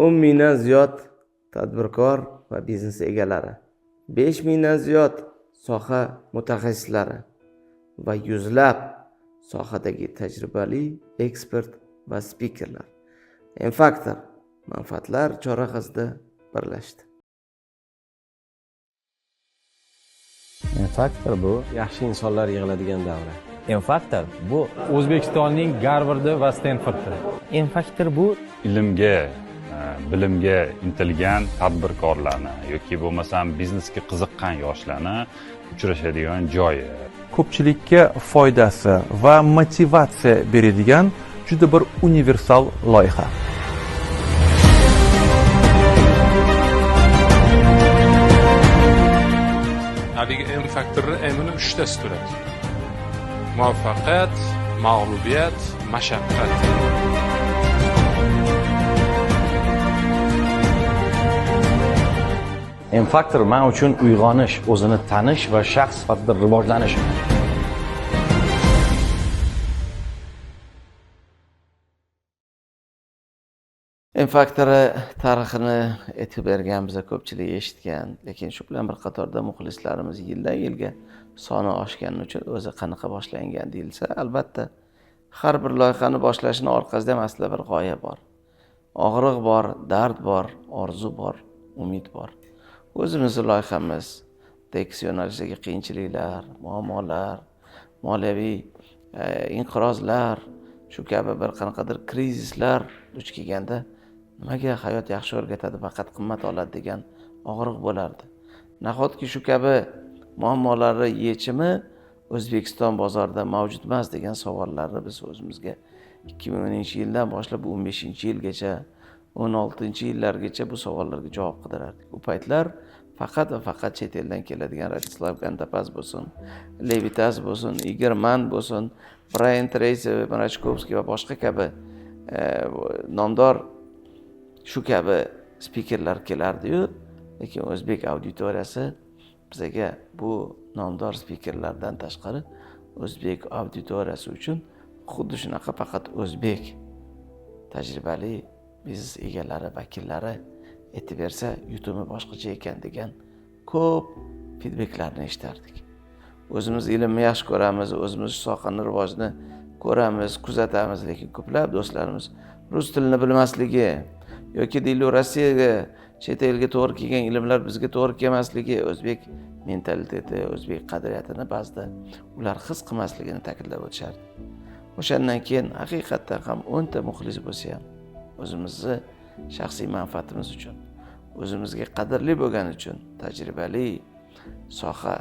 10 mingdan ziyod tadbirkor va biznes egalari, 5 mingdan ziyod soha mutaxassislari va yuzlab sohadagi tajribali ekspert va spikerlar M-Factor manfaatlar chorrahasida birlashdi. M-Factor bu yaxshi insonlar yig'iladigan davra. M-Factor bu O'zbekistonning Garvardi va Stenfordi. M-Factor bu ilmga, bilimga intilgan tadbirkorlarni yoki bo'lmasam biznesga qiziqqan yoshlarni uchrashadigan joyi. Ko'pchilikka foydasi va motivatsiya beradigan juda bir universal loyiha. Haligi M-Factorning emini 3 tasi turadi. Muvaffaqiyat, mag'lubiyat, mashaqqat. M-Factor men uchun uyg'onish, o'zini tanish va shaxs sifatida rivojlanish. M-Factor tarixini aytib bergan biza ko'pchilik eshitgan, lekin shu bilan bir qatorda muxlislarimiz yildan yilga soni oshgani uchun o'zi qanaqa boshlangan deyilsa, albatta har bir loyihani boshlashning orqasida ham aslida bir g'oya bor. Og'riq bor, dard bor, orzu bor, umid bor. O'zimizning loyihamiz tekis yo'nalishdagi qiyinchiliklar, muammolar, moliyaviy inqirozlar, shu kabi bir qanaqadir krizislar duch kelganda nimaga hayot yaxshi o'rgatadi, faqat qimmat oladi degan og'riq bo'lardi. Nahotki shu kabi muammolarning yechimi O'zbekiston bozorida mavjud emas degan savollarni biz o'zimizga 2010-yildan boshlab 15-yilgacha, 16-yillargacha bu savollarga javob qidirardik. U paytlar faqat va faqat chet eldan keladigan Rostislav Gantapaz bo'lsin, Levitas bo'lsin, Igor Mann bo'lsin, Brian Tracy, Mrachkovskiy va boshqa kabi nomdor shu kabi spikerlar kelardi-yu, lekin o'zbek auditoriyasi bizga bu nomdor spikerlardan tashqari o'zbek auditoriyasi uchun xuddi shunaqa faqat o'zbek tajribali biznes egalari, vakillari aytib bersa yutumi boshqacha ekan degan ko'p feedbacklarni eshitardik. O'zimiz ilmni yaxshi ko'ramiz, o'zimiz sohani rivojini ko'ramiz, kuzatamiz, lekin ko'plab do'stlarimiz rus tilini bilmasligi yoki deyli Rossiyaga, chet elga to'g'ri kelgan ilmlar bizga to'g'ri kelmasligi, o'zbek mentaliteti, o'zbek qadriyatini ba'zida ular his qilmasligini ta'kidlab o'tishardi. O'shandan keyin haqiqatdan ham 10 ta muxlis bo'lsa ham o'zimizni shaxsiy manfaatimiz uchun, o'zimizga qadrli bo'lgani uchun tajribali soha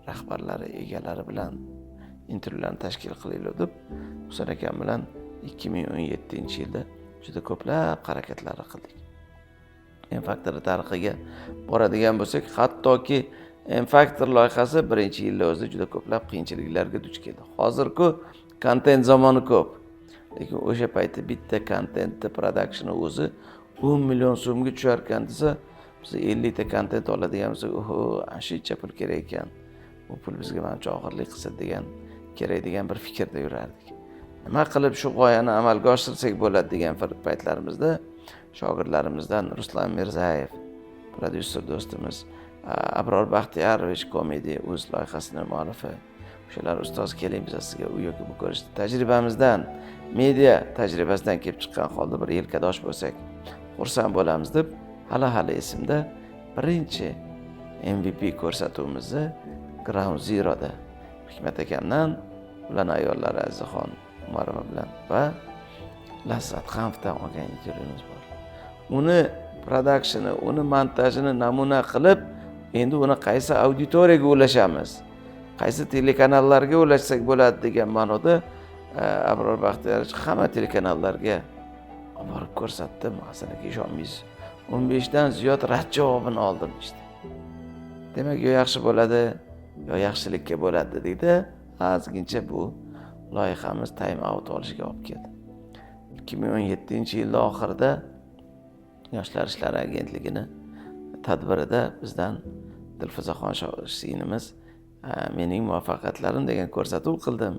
rahbarlari, egalari bilan intervyularni tashkil qilaylik deb Husan akam bilan 2017-yilda juda ko'plab harakatlar qildik. M-Factor tarixiga boradigan bo'lsak, hattoki M-Factor loyihasi birinchi yilda o'zida juda ko'plab qiyinchiliklarga duch keldi. Hozirku kontent zamoni ko'p. Lekin o'sha paytda bitta kontentni produksioni o'zi 10 million so'mga tushar ekan desa, biz 50 ta kontent oladigan bo'lsak, ancha pul kerak ekan. Bu pul bizga menimcha og'irlik qilsa degan kerak degan bir fikrda yurardik. Nima qilib shu g'oyani amalga oshirsak bo'ladi degan paytlarimizda shogirdlarimizdan Ruslan Mirzayev, prodyuser do'stimiz, Abror Baxtiyorovich komediya o'z loyihasining muallifi, o'shalar ustoz keling biz sizga u yoki bu ko'rishdi. Tajribamizdan, media tajribasidan kelib chiqqan holda bir yelkadosh bo'lsak, xursand bo'lamiz deb hali esimda birinchi MVP ko'rsatuvimizni Ground Zero'da Hikmat akamdan bilan ayollari Azizxon Umarova bilan va Lazzat Xanfdan olgan intervyumiz bor. Uni produksioni, uni montajini namuna qilib, endi uni qaysi auditoriyaga ulashamiz, qaysi telekanallarga ulashsak bo'ladi degan ma'noda Abror Baxtiyorovich hamma telekanallarga borib ko'rsatdim. Hasan aka ishonmaysiz, 15 dan ziyod rad javobini oldim işte. Demak, yo yaxshi bo'ladi, yo yaxshilikka bo'ladi deydi. Ozgincha bu loyihamiz time out olishiga olib keldi. 2017-yil oxirida Yoshlar ishlari agentligini tadbirida bizdan Dilfuzaxon singlimiz mening muvaffaqiyatlarim degan ko'rsatuv qildim.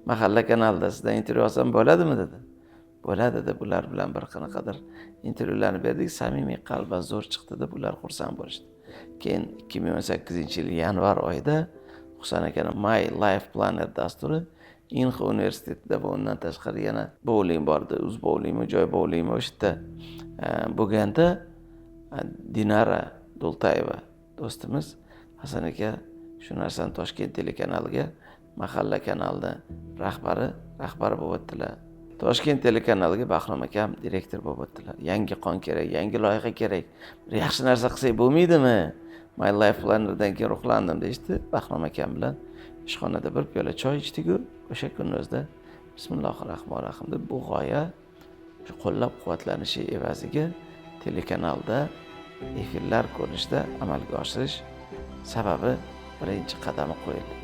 Mahalla kanalida sizdan intervyu olsam bo'ladimi dedi. bo'ladi deb ular bilan bir qanaqadir intervyularni berdik. Samimiy qalban zo'r chiqdi deb ular xursand bo'lishdi. Keyin 2018-yil yanvar oyida Husan akaning My Life Planner dasturi Inha universitetida va undan tashqari yana bowling bordi. Uz bowlingmi, joy bowlingmi o'sha yerda bo'lganda Dinara Dultayeva do'stimiz Hasan aka shu narsani Toshkent telekanaliga mahalla kanalida rahbari bo'lib o'tdilar. Toshkent telekanaliga Bahrom akam direktor bo'lib o'tdilar. Yangi qon kerak, yangi loyiha kerak. Bir yaxshi narsa qilsak bo'lmaydimi? My Life Planner'dan keyin ruhlandim deydi. Bahrom akam bilan ishxonada bir piyola choy ichdik-ku, o'sha kunning o'zida Bismillahirrohmanirrohim deb bu g'oya shu qo'llab-quvvatlanishi evaziga telekanalda efirlar ko'rinishida amalga oshirish sababi birinchi qadami qo'yildi.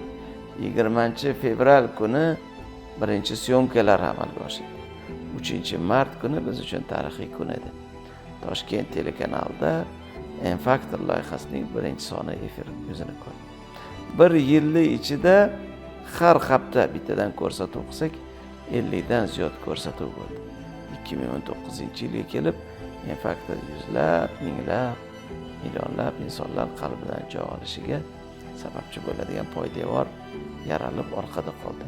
20-fevral kuni birinchi syomkalar amalga oshirildi. 3-mart kuni biz uchun tarixiy kun edi. Toshkent telekanalida M-Factor loyihasining birinchi soni efir yuzini ko'rdi. Bir yillik ichida har hafta bittadan ko'rsatuv qilsak, 50 dan ziyod ko'rsatuv bo'ldi. 2019-yilga kelib M-Factor yuzlab, minglab, millionlab insonlar qalbidan joy olishiga sababchi bo'ladigan poydevor yaralib orqada qoldi.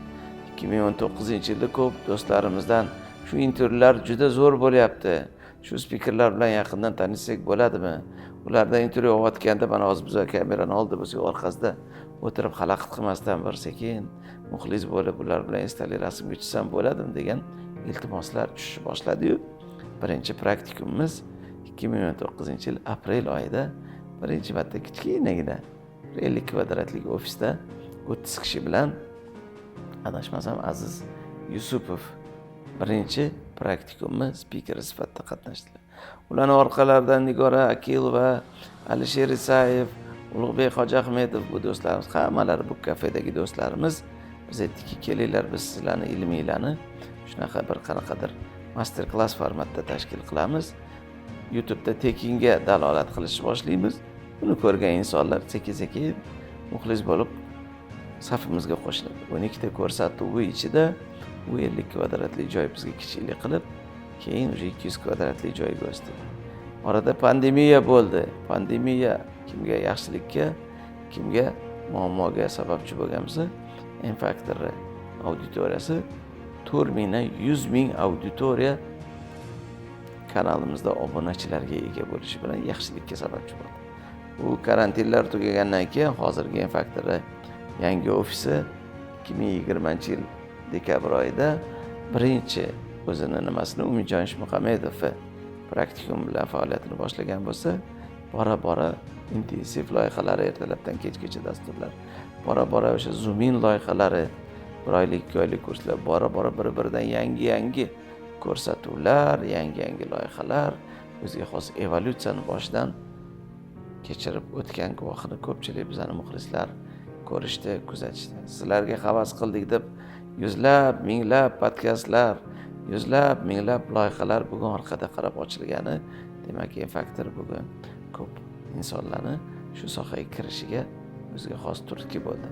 2019-yilda ko'p do'stlarimizdan shu intervyular juda zo'r bo'lyapti. Shu spikerlar bilan yaqindan tanishsak bo'ladimi? Ulardan intervyu olayotganda mana hozir biz kamerani oldi bo'lsak orqasida o'tirib xalaqit qilmasdan bir sekin muxlis bo'lib ular bilan esdalik rasmga tushsam bo'ladimi degan iltimoslar tushishni boshladi-yu. Birinchi praktikumimiz 2019-yil aprel oyida birinchi marta kichkinagina 50 kvadratlik ofisda 30 kishi bilan adashmasam Aziz Yusupov birinchi praktikumni spikeri sifatida qatnashdilar. Ularning orqalaridan Nigora Akilova, Alisher Isayev, Ulug'bek Hojiahmedov bu do'stlarimiz, hammalari bu kafedagi do'stlarimiz biz aytdiki, kelinglar biz sizlarni ilmiylarni shunaqa bir qanaqadir master klass formatda tashkil qilamiz. YouTube'da tekinga dalolat qilishni boshlaymiz. Buni ko'rgan insonlar sekin-sekin muxlis bo'lib safimizga qo'shiladi. 12 ta ko'rsatuv ichida 50 kvadratli joy bizga kichiklik qilib, keyin 200 kvadratli joyga o'sdi. Orada pandemiya bo'ldi. Pandemiya kimga yaxshilikka, kimga muammoga sababchi bo'lganmiz. M-Factor auditoriyasi 4 mingdan 100 ming auditoriya kanalimizda obunachilarga ega bo'lishi bilan yaxshilikka sababchi bo'ldi. Bu karantinlar tugagandan keyin hozirgi M-Factor yangi ofisi 2020-yil dekabr oyida birinchi o'zini nimasini Umidjon Ishmuhamedov praktikum bilan faoliyatini boshlagan bo'lsa, bora-bora intensiv loyihalari, ertalabdan kechgacha dasturlar, bora-bora o'sha Zoomin loyihalari, bir oylik, 2 oylik kurslar, bora-bora bir-biridan yangi ko'rsatuvlar, yangi loyihalar, o'ziga xos evolyutsiyani boshidan kechirib o'tgan guvohini ko'pchilik bizning muxlislar ko'rishdi, kuzatishdi. Sizlarga havas qildik deb yuzlab, minglab podkastlar, yuzlab, minglab loyihalar bugun orqada qarab ochilgani, demak, M-Factor bugun ko'p insonlarni shu sohaga kirishiga o'ziga xos turtki bo'ldi.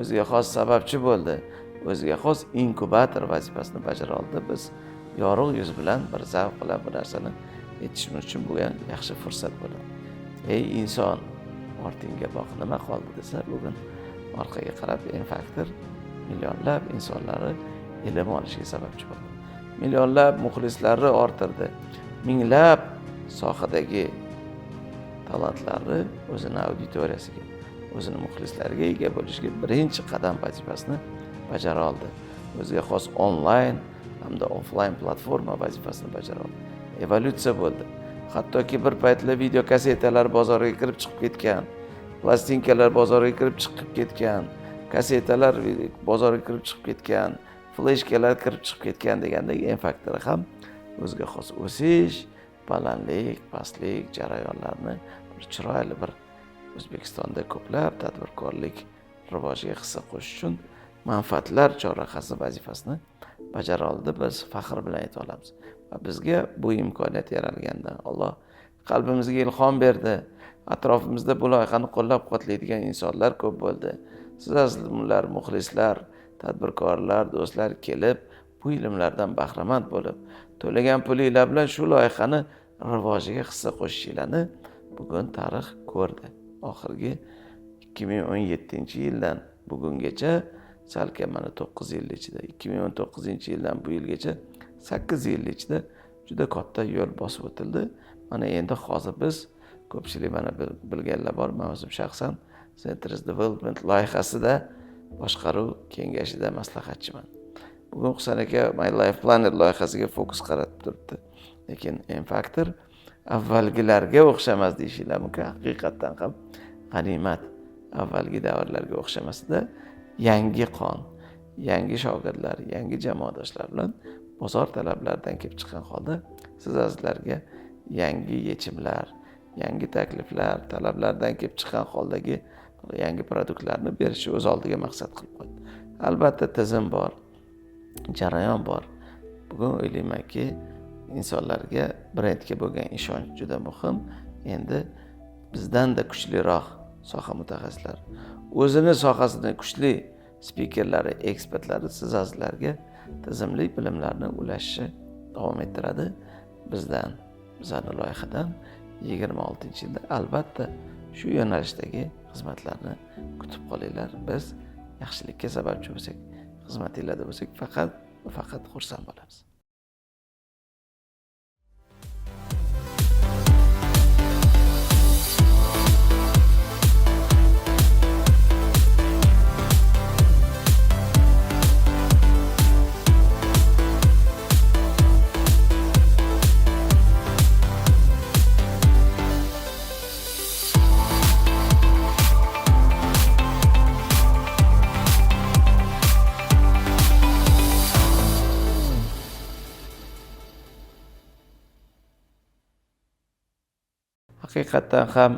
O'ziga xos sababchi bo'ldi. O'ziga xos inkubator vazifasini bajara oldi. Biz yorug' yuz bilan bir zavq bilan bu narsani yetishimiz uchun bu ham yaxshi fursat bo'ladi. Ey inson, ortingga boq, nima qoldi desa, bugun orqaga qarab M-Factor millionlab insonlarni ilm olishiga sababchi bo'ldi. Millionlab muxlislarni orttirdi. Minglab sohadagi talantlarni o'zining auditoriyasiga, o'zining muxlislariga ega bo'lishga birinchi qadam vazifasini bajara oldi. O'ziga xos onlayn hamda offlayn platforma vazifasini bajara oldi. Evolyutsiya bo'ldi. Hattoki bir paytlar video kasetalar bozoriga kirib chiqib ketgan, plastinkalar bozoriga kirib chiqib ketgan, kasetalar bozoriga kirib chiqib ketgan, fleshkalar kirib chiqib ketgan degandagi M-Factor ham o'ziga xos o'sish, balandlik, pastlik jarayonlarini bir chiroyli bir O'zbekistonda ko'plab tadbirkorlik rivojiga hissa qo'shish uchun manfaatlar chorrahasi vazifasini bajara oldi. Biz faxr bilan ayta olamiz. Va bizga bu imkoniyat yaralganda Alloh qalbimizga ilhom berdi. Atrofimizda bu loyihani qo'llab-quvvatlaydigan insonlar ko'p bo'ldi. Sizlar muxlislar, tadbirkorlar, do'stlar kelib bu ilmlardan bahramand bo'lib, to'lagan pulinglar bilan shu loyihani rivojiga hissa qo'shishinglarni bugun tarix ko'rdi. Oxirgi 2017-yildan bugungacha salkam mana 9 yil ichida, 2019-yildan bu yilgacha 8 yil ichida juda katta yo'l bosib o'tildi. Mana endi hozir biz ko'pchilik mana bilganlar bor, men o'zim shaxsan Centers Development loyihasida boshqaruv kengashida maslahatchiman. Bugun Husan aka My Life Planner loyihasiga fokus qaratib turibdi. Lekin M-Factor avvalgilarga o'xshamas deyishinglar mumkin. Haqiqatan ham g'animat. Avvalgi davrlarga o'xshamasida yangi qon, yangi shogirdlar, yangi jamoadoshlar bilan bozor talablaridan kelib chiqqan holda siz azizlarga yangi yechimlar, yangi takliflar, talablardan kelib chiqqan holdagi yangi produktlarni berishni o'z oldiga maqsad qilib qo'ydi. Albatta tizim bor, jarayon bor. Bugun o'ylaymanki, insonlarga brendga bo'lgan ishonch juda muhim. Endi bizdan-da kuchliroq soha mutaxassislari, o'zini sohasida kuchli spikerlari, ekspertlari siz azizlarga tizimli bilimlarni ulashishni davom ettiradi. Bizani loyihadan 26-yilda albatta shu yo'nalishdagi xizmatlarni kutib qolinglar. Biz yaxshilikka sababchi bo'lsak, xizmatinglarda bo'lsak, faqat xursand bo'lamiz. Haqiqatan ham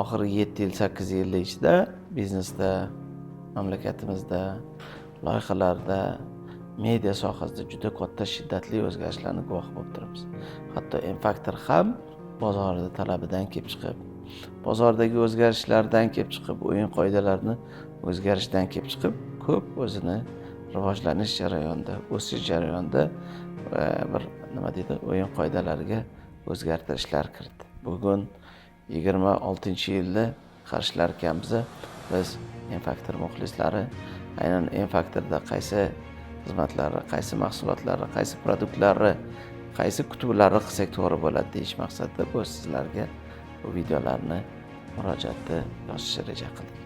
oxirgi 7 yil, 8 yil ichida biznesda, mamlakatimizda, loyihalarda, media sohasida juda katta shiddatli o'zgarishlarni guvoh bo'lib turibmiz. Hatto M-Factor ham bozorda talabidan kelib chiqib, bozordagi o'zgarishlardan kelib chiqib, o'yin qoidalarini o'zgarishdan kelib chiqib, ko'p o'zini rivojlanish jarayonida, o'sish jarayonida o'yin qoidalariga o'zgartirishlar kiritdi. Bugun 26-yilda qarshilar ekanmiz. Biz M-Factor muxlislari aynan M-Factorda qaysi xizmatlarni, qaysi mahsulotlarni, qaysi produktlarni, qaysi kutuvlarni qilsak to'g'ri bo'ladi deyish maqsadida bu sizlarga bu videolarni murojaatda yozishni reja qildik.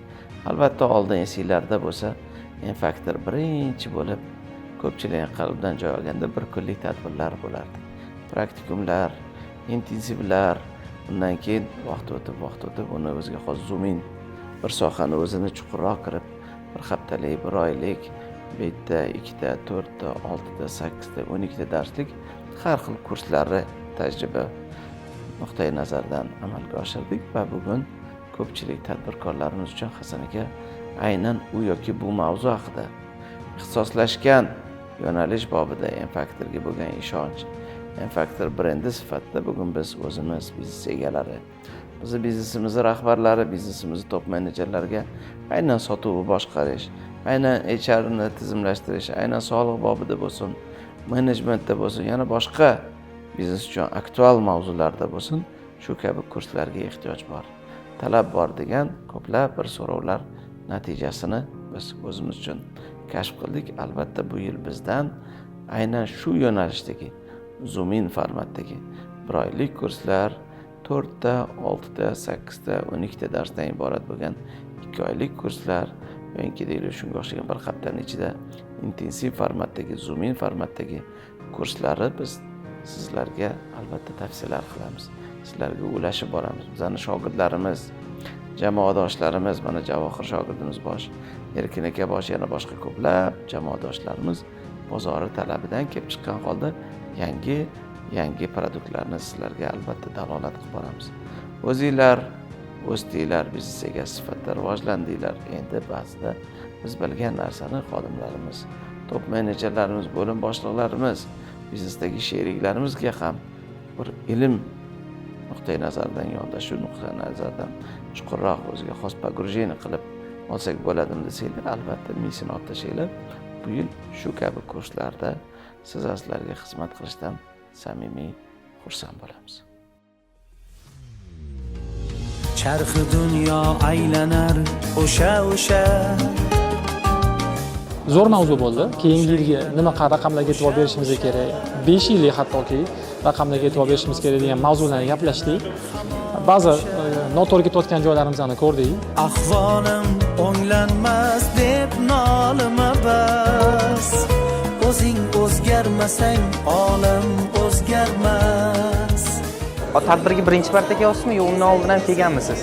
Albatta oldin esinglarda bo'lsa, M-Factor birinchi bo'lib ko'pchilik qalbidan joy olganda bir kunlik tadbirlar bo'lardi. Praktikumlar, intensivlar, undan keyin vaqt o'tib uni o'ziga xos zoomin bir sohani o'zini chuqurroq kirib, bir haftalik, bir oylik, 1 ta, 2 ta, 4 ta, 6 ta, 8 ta, 12 ta darslik har xil kurslarni tajriba nuqtai nazaridan amalga oshirdik va bugun ko'pchilik tadbirkorlarimiz uchun Hasan aka aynan u yoki bu mavzu haqida ixtisoslashgan yo'nalish bobida M-Factorga bo'lgan ishonch, M-Factor brendi sifatida bugun biz o'zimiz biznes egalari, bizni biznesimizni rahbarlari, biznesimizni top menejerlarga aynan sotuvni boshqarish, aynan HRni tizimlashtirish, aynan soliq bobida bo'lsin, menejmentda bo'lsin, yana boshqa biznes uchun aktual mavzularda bo'lsin, shu kabi kurslarga ehtiyoj bor, talab bor degan ko'plab bir so'rovlar natijasini biz o'zimiz uchun kashf qildik. Albatta bu yil bizdan aynan shu yo'nalishdagi zoomin formatdagi bir oylik kurslar, 4 ta, 6 ta, 8 ta, 12 ta darsdan iborat bo'lgan 2 oylik kurslar yoki shunga o'xshagan bir haftaning ichida intensiv formatdagi, zoomin formatdagi kurslarni biz sizlarga albatta tavsiyalar qilamiz. Sizlarga ulashib boramiz. Bizning shogirdlarimiz, jamoadoshlarimiz, mana Javohir shogirdimiz bosh, Erkin aka bosh, yana boshqa ko'plab jamoadoshlarimiz bozori talabidan kelib chiqqan holda yangi produktlarni sizlarga albatta dalolat qilib boramiz. O'zinglar o'sdinglar, biznes egasi sifatida rivojlandinglar. Endi ba'zida biz bilgan narsani xodimlarimiz, top menejerlarimiz, bo'lim boshliqlarimiz, biznesdagi sheriklarimizga ham bir ilm nuqtai nazaridan yondashuv nuqtai nazaridan chuqurroq o'ziga xos pogrujeniya qilib olsak bo'ladimi desanglar, albatta ming sinov tashinglar, bu yil shu kabi kurslarda sizlarga xizmat qilishdan samimiy xursand bo'lamiz. Charxi dunyo aylanar o'sha Zo'r mavzu bo'ldi. Keyingi yilga nima raqamlarga e'tibor berishimiz kerak, 5 yillik hattoki raqamlarga e'tibor berishimiz kerak degan mavzularni gaplashdik. Ba'zi noto'g'ri ketayotgan joylarimizni ko'rdik. ahvolim o'nglanmas deb nolima bas. O'zing o'zgarmasang olam o'zgarmas. Tadbirga birinchi marta kelyapsizmi yo undan oldin ham kelganmisiz?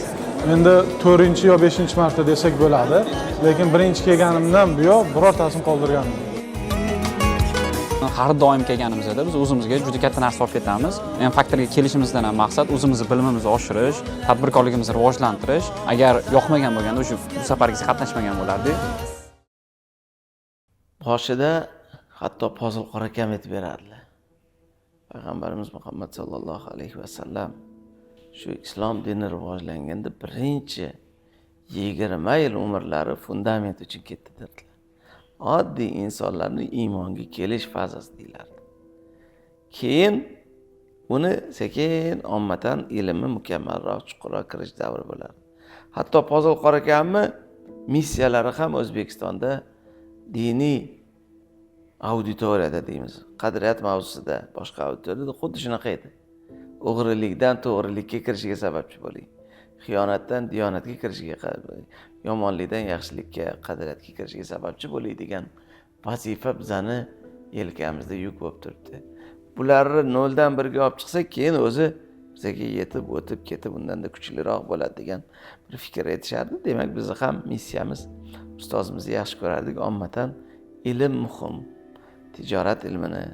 Endi 4 yo 5 marta desak bo'ladi, lekin birinchi kelganimdan buyon birortasini qoldirganim. Har doim kelganimizda biz o'zimizga juda katta narsa olib ketamiz. M-Factorga kelishimizdan ham maqsad o'zimizni bilimimizni oshirish, tadbirkorligimizni rivojlantirish. Agar yoqmagan bo'lganda o'sha bu safarga qatnashmagan bo'lardik. Boshida hatto Pozil Qorakam aytib beradilar. Payg'ambarimiz Muhammad sallallohu alayhi vasallam shu islom dini rivojlanganda birinchi 20 yil umrlari fundament uchun ketdi dedilar. Oddiy insonlarning iymonga kelish fazasi deyiladi. Keyin uni sekin ommatan ilmi mukammalroq, chuqurroq kirish davri bo'ladi. Hatto Pozil Qorakamni missiyalari ham O'zbekistonda diniy auditoriyada deymiz, qadriyat mavzusida, boshqa auditoriyada xuddi shunaqa edi. O'g'rilikdan to'g'rilikka kirishiga sababchi bo'ling. Xiyonatdan diyonatga kirishiga, yomonlikdan yaxshilikka, qadriyatga kirishiga sababchi bo'ling degan vazifa bizani yelkamizda yuk bo'lib turibdi. Bularni 0 dan 1 ga olib chiqsak, keyin o'zi bizga yetib, o'tib, ketib undan da kuchliroq bo'ladi degan bir fikr aytishardi. Demak, bizni ham missiyamiz ustozimizni yaxshi ko'rardik. Ommatan ilm muhim. Tijorat ilmini,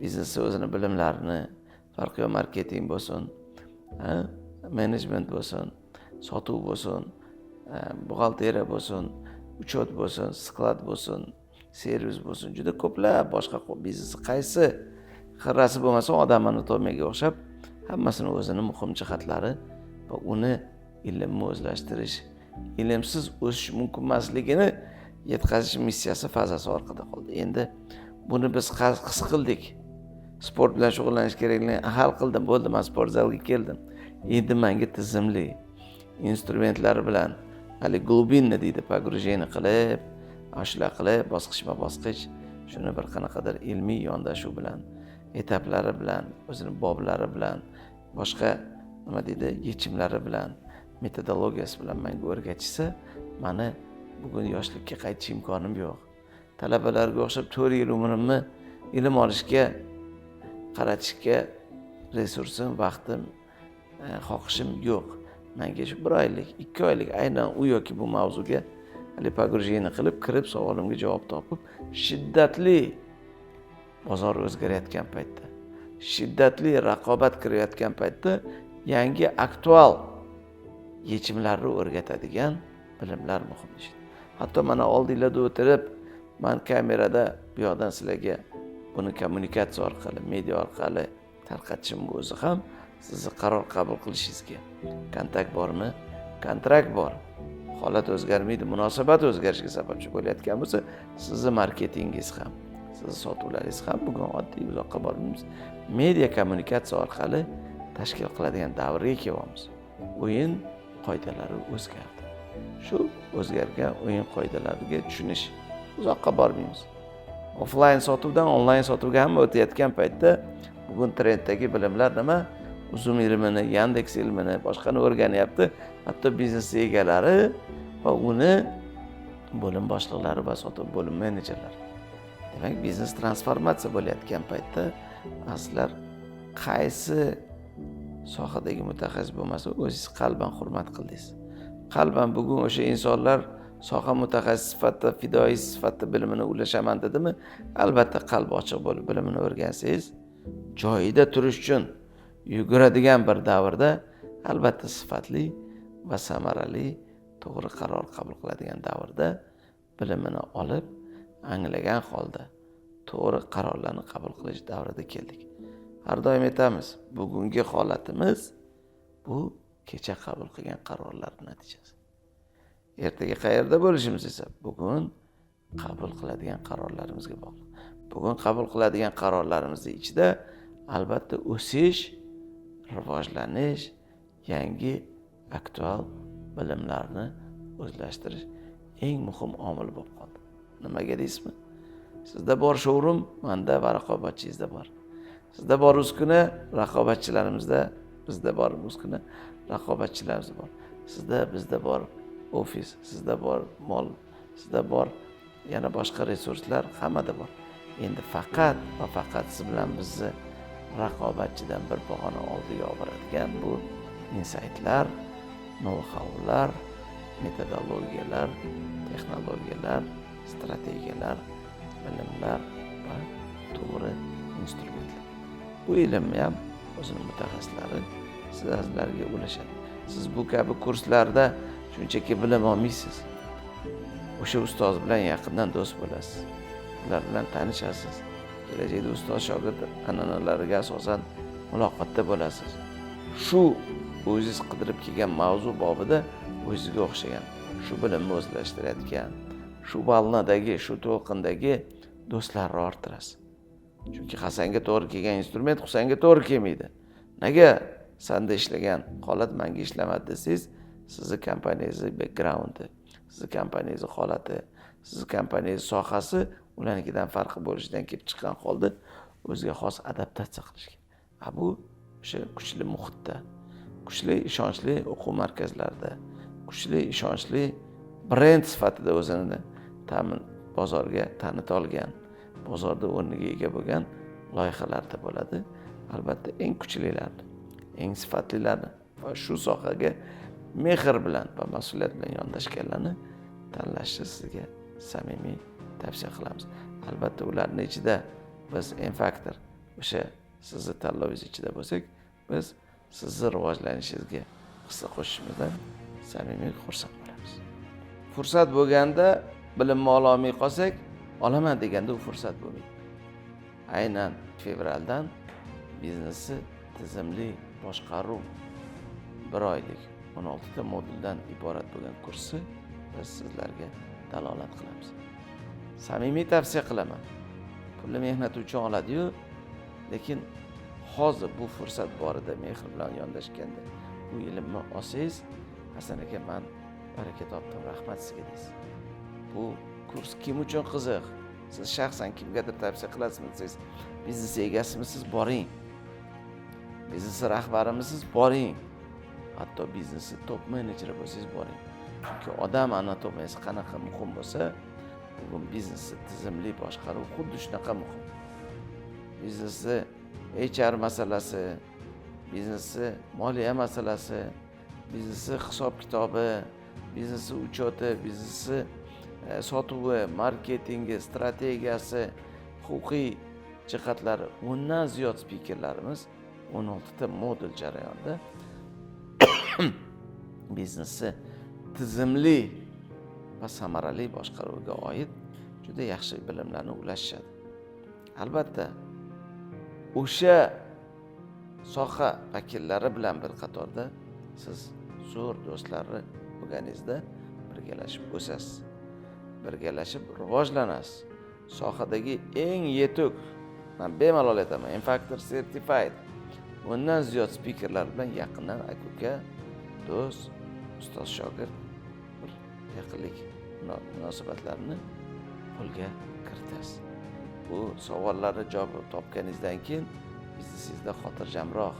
biznes o'zini bilimlarini, farqi marketing bo'lsin, menejment bo'lsin, sotuv bo'lsin, buxgalteriya bo'lsin, uchot bo'lsin, sklad bo'lsin, servis bo'lsin, juda ko'plab boshqa biznes qaysi xirrasi bo'lmasin odamlarni to'miga o'xshab hammasini o'zini muhim jihatlari va uni ilmni o'zlashtirish, ilmsiz o'sish mumkin emasligini yetkazish missiyasi fazasi orqada qoldi. Endi buni biz his qildik. Sport bilan shug'ullanish kerakligini hal qildim, bo'ldi, men sport zalga keldim. Endi menga tizimli instrumentlari bilan, hali glubinni deydi, pogrujeniya qilib, ashula qilib, bosqichma-bosqich shuni bir qanaqadir ilmiy yondashuv bilan, etaplari bilan, o'zining boblari bilan, boshqa nima deydi, yechimlari bilan, metodologiyasi bilan menga o'rgatishsa, meni bugun yoshlikka qaytish imkonim yo'q. Talabalarga o'xshab 4 yil umrimni ilm olishga qaratishga resursim, vaqtim, xohishim yo'q. Menga shu 1 oylik, 2 oylik aynan u yoki bu mavzuga hali pogrujeniya qilib, kirib savolimga javob topib, shiddatli bozor o'zgarayotgan paytda, shiddatli raqobat kirayotgan paytda yangi aktual yechimlarni o'rgatadigan bilimlar muhim ish. Hatto mana oldinglarda o'tirib, men kamerada bu yoqdan sizlarga buni kommunikatsiya orqali, media orqali tarqatishim o'zi ham sizni qaror qabul qilishingizga. Kontakt bormi? Kontrakt bor. Holat o'zgarmaydi, munosabat o'zgarishiga sababchi bo'layotgan bo'lsa, sizni marketingingiz ham, sizni sotuvlaringiz ham bugun oddiy uzoqqa bormaymiz. Media kommunikatsiya orqali tashkil qiladigan davrga kelyapmiz. O'yin qoidalari o'zgardi. Shu o'zgargan o'yin qoidalariga tushunish, uzoqqa bormaymiz. Offline sotuvdan onlayn sotuvga ham o'tayotgan paytda bugun trenddagi bilimlar nima? Uzum ilmini, Yandex ilmini, boshqani o'rganyapti. Hatto biznes egalari va uni bo'lim boshliqlari va sotuv bo'lim menejerlari. Demak, biznes transformatsiya bo'layotgan paytda aslar qaysi sohadagi mutaxassis bo'lmasa, o'zingiz qalban hurmat qildingiz. Qalban bugun o'sha insonlar soha mutaxassis sifatida, fidoi sifatida bilimini ulashaman dedimi? Albatta qalbi ochiq bo'lib bilimini o'rgansangiz, joyida turish uchun yuguradigan bir davrda albatta sifatli va samarali to'g'ri qaror qabul qiladigan davrda bilimini olib, anglagan holda to'g'ri qarorlarni qabul qilish davrida keldik. Har doim aytamiz, bugungi holatimiz bu kecha qabul qilgan qarorlar natijasi. Ertaga qayerda bo'lishimiz esa bugun qabul qiladigan qarorlarimizga bog'liq. Bugun qabul qiladigan qarorlarimizning ichida albatta o'sish, rivojlanish, yangi aktual bilimlarni o'zlashtirish eng muhim omil bo'lib qoldi. Nimaga deysizmi? Sizda bor showroom, menda va raqobatchingizda bor. Sizda bor uskuna, raqobatchilarimizda, bizda bor uskuna, raqobatchilarimizda bor. Sizda, bizda bor ofis, sizda bor mol, sizda bor yana boshqa resurslar hammada bor. Endi faqat va faqat siz bilan bizni raqobatchidan bir pog'ona oldiga olib boradigan bu insightlar, know-howlar, metodologiyalar, texnologiyalar, strategiyalar, bilimlar va to'g'ri instrumentlar. Bu ilmni ham o'zining mutaxassislari sizlarga ulashadi. Siz bu kabi kurslarda shunchaki bilim olmaysiz. O'sha ustoz bilan yaqindan do'st bo'lasiz. Ular bilan tanishasiz. Kelajakda ustoz shogird an'analariga asosan muloqotda bo'lasiz. Shu o'zingiz qidirib kelgan mavzu bobida o'zingizga o'xshagan, shu bilimni o'zlashtirayotgan, shu balnadagi, shu to'lqindagi do'stlarni orttirasiz. Chunki Hasanga to'g'ri kelgan instrument Husanga to'g'ri kelmaydi. Nega sanda ishlagan holat menga ishlamadi desangiz, sizni kompaniyangiz backgroundi, sizni kompaniyangiz holati, sizni kompaniyangiz sohasi ularnikidan farqi bo'lishidan kelib chiqqan holda o'ziga xos adaptatsiya qilishga. Bu o'sha kuchli muhitda, kuchli ishonchli o'quv markazlarida, kuchli ishonchli brend sifatida o'zini bozorga tanita olgan, bozorda o'rniga ega bo'lgan loyihalarda bo'ladi. Albatta eng kuchlilarni, eng sifatlilarni va shu sohaga mehr bilan va mas'uliyat bilan yondashganlarni tanlashni sizga samimiy tavsiya qilamiz. Albatta ularning ichida biz N-Factor o'sha sizni tanlovingiz ichida bo'lsak, biz sizni rivojlanishingizga hissa qo'shishimizdan samimiy xursand bo'lamiz. Fursat bo'lganda bilimni ololmay qolsak, olaman deganda u fursat bo'lmaydi. Aynan fevraldan biznesni tizimli boshqaruv 1 oylik 16 ta moduldan iborat bo'lgan kursni biz sizlarga dalolat qilamiz. Samimiy tavsiya qilaman. Pulni mehnat uchun oladi-yu, lekin hozir bu fursat borida mehr bilan yondashganda bu ilmni olsangiz, Hasan aka, men baraka topdim, rahmat sizga deysiz. Bu kurs kim uchun qiziq? Siz shaxsan kimgadir tavsiya qilasizmi desangiz, biznes egasimisiz, boring. Biznes rahbarimisiz, boring. Hatto biznesni top menejeri bo'lsangiz, boring. Chunki odam anatomiyasi qanaqa muhim bo'lsa, bugun biznesni tizimli boshqaruv xuddi shunaqa muhim. Biznesni HR masalasi, biznesni moliya masalasi, biznesni hisob kitobi, biznesni uchoti, biznesni sotuvi, marketingi, strategiyasi, huquqiy jihatlari, 10 dan ziyod spikerlarimiz 16 ta modul jarayonida biznesni tizimli va samarali boshqaruvga oid juda yaxshi bilimlarni ulashishadi. Albatta, o'sha soha vakillari bilan bir qatorda siz zo'r do'stlarni bo'lganingizda birgalashib o'sasiz. Birgalashib rivojlanasiz. Sohadagi eng yetuk, men bemalol aytaman, N-Factor Certified 10 dan ziyod spikerlar bilan yaqindan aka-uka, do'st, ustoz shogird bir yaqinlik munosabatlarini qo'lga kiritasiz. Bu savollarni javob topganingizdan keyin biznesingizda xotirjamroq,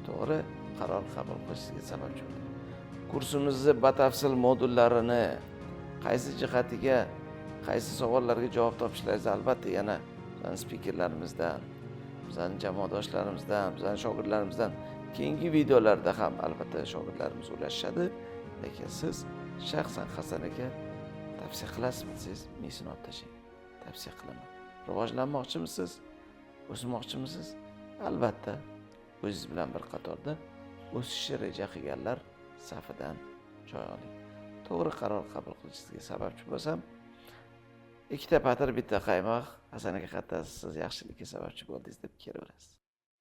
to'g'ri qaror qabul qilishingizga sababchi bo'ladi. Kursimizni batafsil modullarini qaysi jihatiga, qaysi savollarga javob topishlaringizni albatta yana bizning spikerlarimizdan, bizning jamoadoshlarimizdan, bizning shogirdlarimizdan keyingi videolarda ham albatta shogirdlarimiz ulashishadi. Lekin siz shaxsan Hasan aka tavsiya qilasizmi desangiz, men olib tashlang. Tavsiya qilaman. Rivojlanmoqchimisiz? O'smoqchimisiz? Albatta, o'zingiz bilan bir qatorda o'sishni reja qilganlar safidan joy oling. To'g'ri qaror qabul qilishingizga sababchi bo'lsam, 2 ta patir, 1 ta qaymoq, Hasan aka qattasi siz yaxshilikka sababchi bo'ldingiz deb kelaverasiz.